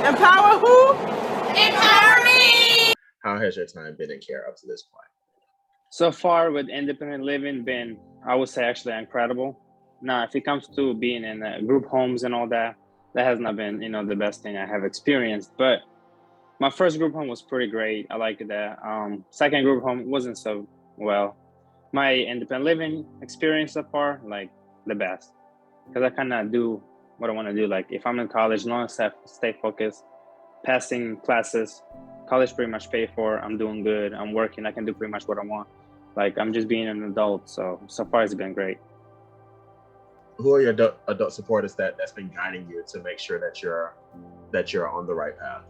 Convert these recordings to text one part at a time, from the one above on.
Empower who? Empower me! How has your time been in care up to this point? So far with independent living been, I would say, actually incredible. Now, if it comes to being in group homes and all that, that has not been, the best thing I have experienced. But my first group home was pretty great. I liked that. Second group home wasn't so well. My independent living experience so far, like the best. Because I kind of do what I want to do. Like if I'm in college, as long as I stay focused, passing classes, college pretty much paid for, I'm doing good, I'm working, I can do pretty much what I want. Like I'm just being an adult. So far it's been great. Who are your adult supporters that's been guiding you to make sure that you're on the right path?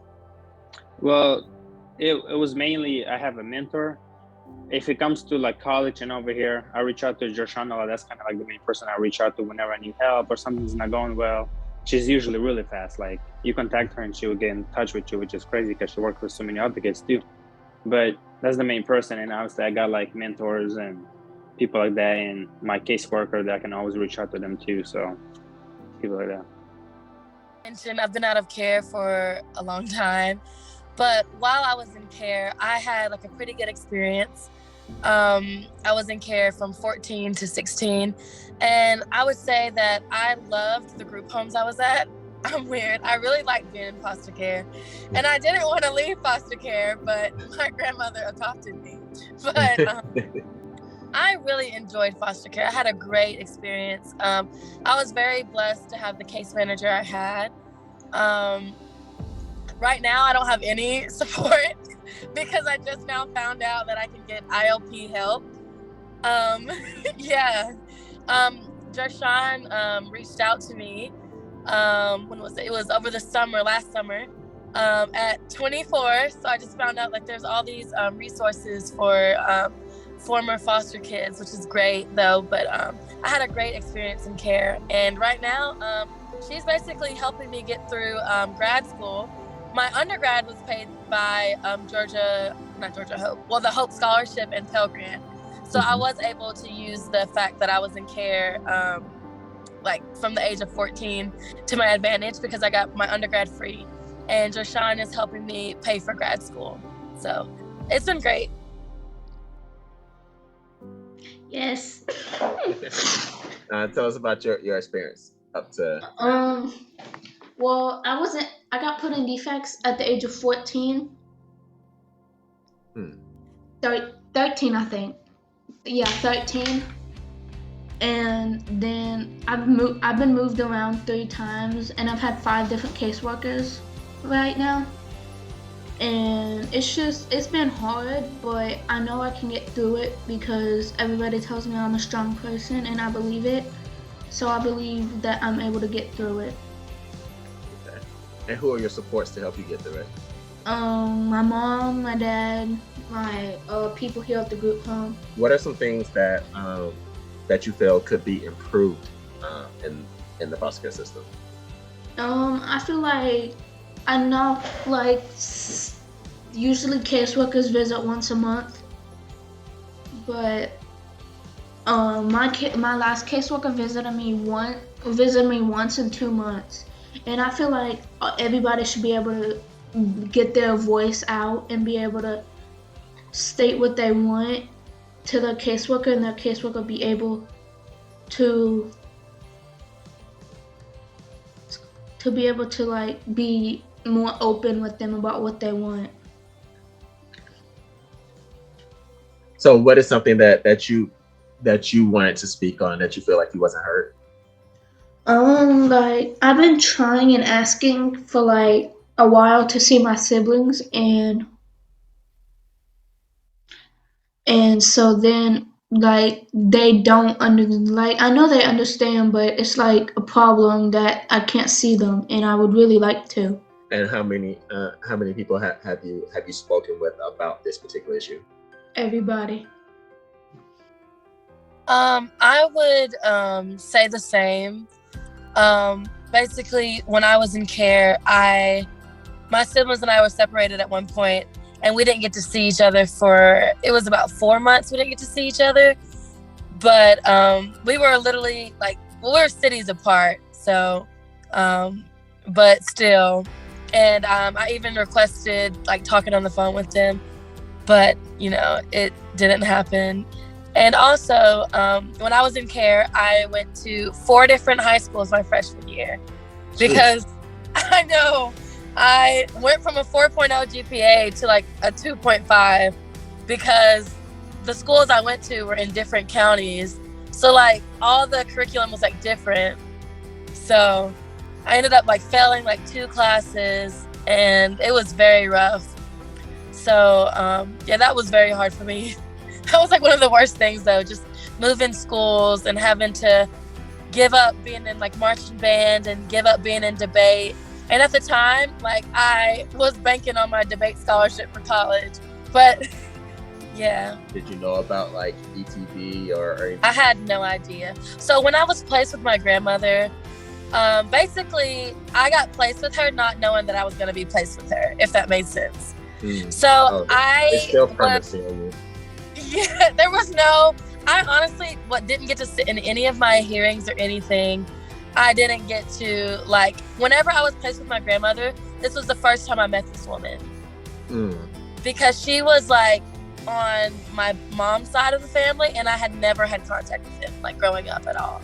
Well, it was mainly, I have a mentor. If it comes to like college and over here, I reach out to Joshana. That's kind of like the main person I reach out to whenever I need help or something's not going well. She's usually really fast. Like you contact her and she will get in touch with you, which is crazy because she works with so many other kids too. But that's the main person. And obviously I got like mentors and people like that, and my caseworker that I can always reach out to them too. So people like that. I've been out of care for a long time, but while I was in care, I had like a pretty good experience. I was in care from 14 to 16, and I would say that I loved the group homes I was at. I'm weird. I really liked being in foster care, and I didn't want to leave foster care, but my grandmother adopted me. But I really enjoyed foster care. I had a great experience. I was very blessed to have the case manager I had. Right now, I don't have any support because I just now found out that I can get ILP help. Joshon reached out to me. When was it? It was over the summer, last summer, at 24. So I just found out like there's all these resources for former foster kids, which is great though. But I had a great experience in care, and right now she's basically helping me get through grad school. My undergrad was paid by the Hope Scholarship and Pell Grant. So I was able to use the fact that I was in care like from the age of 14 to my advantage because I got my undergrad free, and Joshon is helping me pay for grad school. So it's been great. Yes. Tell us about your experience up to. Well, I got put in defects at the age of 14. 13, I think. Yeah, 13. And then I've been moved around 3 times, and I've had 5 different caseworkers right now. And it's been hard, but I know I can get through it because everybody tells me I'm a strong person, and I believe it. So I believe that I'm able to get through it. Okay. And who are your supports to help you get through it? My mom, my dad, my people here at the group home. What are some things that you feel could be improved in the foster care system? I feel like I know usually caseworkers visit once a month, but my last caseworker visited me once in 2 months, and I feel like everybody should be able to get their voice out and be able to state what they want to the caseworker, and the caseworker be able to be able to like be more open with them about what they want. So what is something that you wanted to speak on that you feel like you wasn't heard? Like I've been trying and asking for like a while to see my siblings, and so then like they don't I know they understand, but it's like a problem that I can't see them, and I would really like to. And how many people have you spoken with about this particular issue? Everybody. I would say the same. Basically, when I was in care, my siblings and I were separated at one point, and we didn't get to see each other it was about 4 months we didn't get to see each other. But we were literally we're cities apart, so but still. And I even requested like talking on the phone with them, but you know, it didn't happen. And also, when I was in care, I went to 4 different high schools my freshman year because I know I went from a 4.0 GPA to like a 2.5 because the schools I went to were in different counties. So like all the curriculum was like different. So I ended up like failing like 2 classes and it was very rough. So yeah, that was very hard for me. That was like one of the worst things though, just moving schools and having to give up being in like marching band and give up being in debate. And at the time, like I was banking on my debate scholarship for college, but yeah. Did you know about like ETB or anything? I had no idea. So when I was placed with my grandmother, basically I got placed with her not knowing that I was going to be placed with her, if that made sense. So it's still permanency on you. Yeah, there was I honestly didn't get to sit in any of my hearings or anything. I didn't get to, like, whenever I was placed with my grandmother, this was the first time I met this woman. Because she was, like, on my mom's side of the family, and I had never had contact with him, like, growing up at all.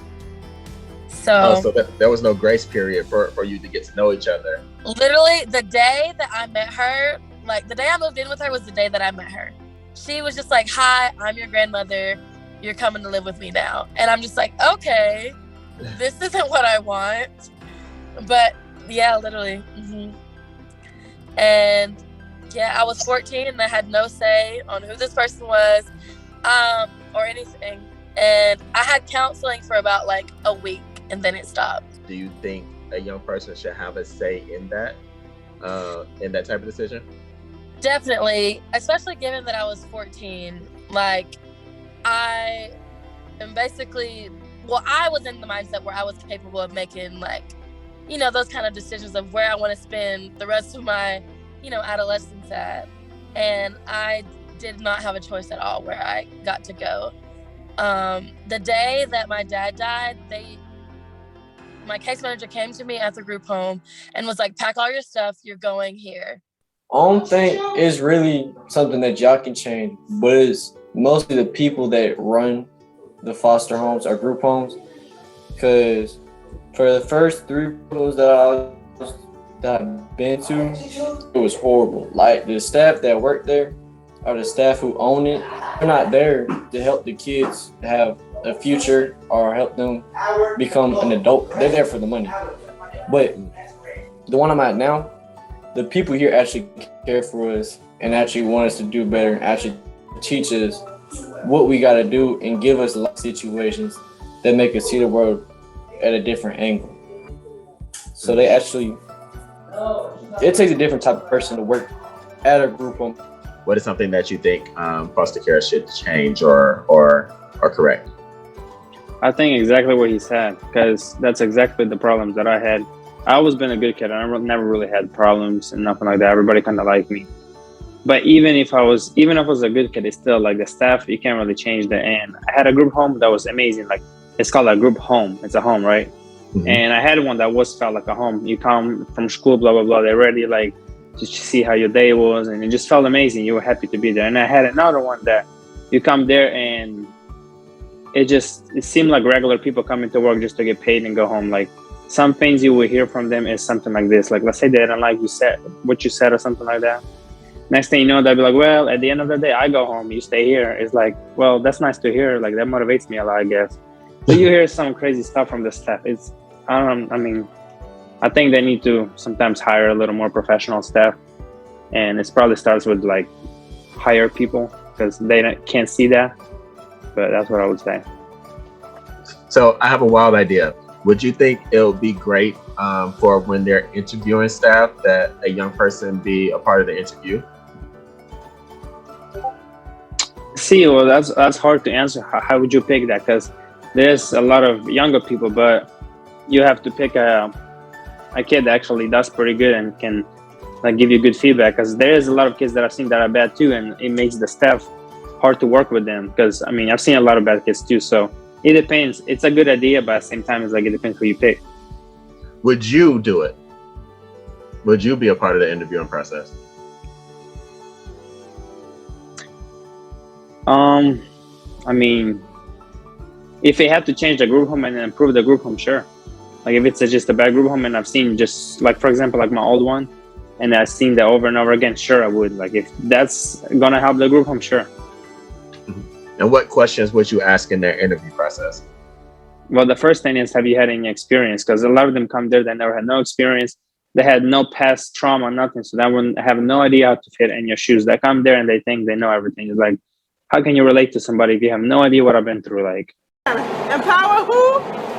So there was no grace period for you to get to know each other. Literally, the day that I met her, like, the day I moved in with her was the day that I met her. She was just like, "Hi, I'm your grandmother. You're coming to live with me now." And I'm just like, okay, this isn't what I want. But yeah, literally. And yeah, I was 14 and I had no say on who this person was or anything. And I had counseling for about like a week and then it stopped. Do you think a young person should have a say in that type of decision? Definitely, especially given that I was 14. Like, I am basically, I was in the mindset where I was capable of making, like, you know, those kind of decisions of where I want to spend the rest of my, you know, adolescence at. And I did not have a choice at all where I got to go. The day that my dad died, my case manager came to me at the group home and was like, "Pack all your stuff, you're going here." I don't think it's really something that y'all can change, but it's mostly the people that run the foster homes or group homes. Because for the first 3 homes that I've been to, it was horrible. Like, the staff that work there or the staff who own it, they're not there to help the kids have a future or help them become an adult. They're there for the money. But the one I'm at now, the people here actually care for us and actually want us to do better and actually teach us what we got to do and give us life situations that make us see the world at a different angle. So they actually, it takes a different type of person to work at a group home. What is something that you think foster care should change or correct? I think exactly what he said, because that's exactly the problems that I had. I always been a good kid. I never really had problems and nothing like that. Everybody kind of liked me. But even if I was a good kid, it's still like the staff, you can't really change that. And I had a group home that was amazing. Like, it's called a group home. It's a home, right? And I had one that felt like a home. You come from school, blah, blah, blah. They're ready, like, just to see how your day was. And it just felt amazing. You were happy to be there. And I had another one that you come there and it seemed like regular people coming to work just to get paid and go home. Like, some things you will hear from them is something like this. Like, let's say they didn't like what you said or something like that. Next thing you know, they'll be like, "Well, at the end of the day, I go home, you stay here." It's like, well, that's nice to hear. Like, that motivates me a lot, I guess. So you hear some crazy stuff from the staff. I think they need to sometimes hire a little more professional staff. And it probably starts with like hire people because they can't see that. But that's what I would say. So I have a wild idea. Would you think it would be great for when they're interviewing staff that a young person be a part of the interview? See, well, that's hard to answer. How would you pick that? Because there's a lot of younger people, but you have to pick a kid that actually does pretty good and can like give you good feedback. Because there is a lot of kids that I've seen that are bad too, and it makes the staff hard to work with them. Because I mean, I've seen a lot of bad kids too. So it depends. It's a good idea, but at the same time, it's like it depends who you pick. Would you do it? would you be a part of the interviewing process? I mean, if they have to change the group home and improve the group home, sure. Like if it's just a bad group home and I've seen just like, for example, like my old one, and I've seen that over and over again, sure, I would. Like if that's gonna help the group home, sure. And what questions would you ask in their interview process? Well, the first thing is, have you had any experience? Because a lot of them come there, they never had no experience. They had no past trauma, nothing. So they wouldn't have no idea how to fit in your shoes. They come there and they think they know everything. It's like, how can you relate to somebody if you have no idea what I've been through? Like, Empower who?